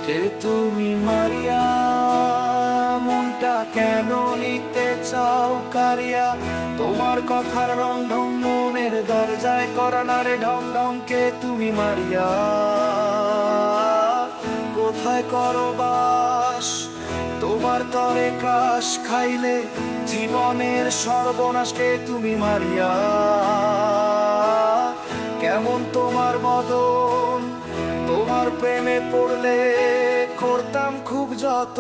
কে তুমি মারিয়া, মনটা কেন নিতে চাও কারিয়া? তোমার কথার রং ঢং মনের দরজায় করানারে ঢং ঢং। কে তুমি মারিয়া, কোথায় করো বাস? তোমার তরে কাশ খাইলে জীবনের সর্বনাশ। কে তুমি মারিয়া, কেমন তোমার বদন? তোমার প্রেমে পড়লে করতাম খুব যত।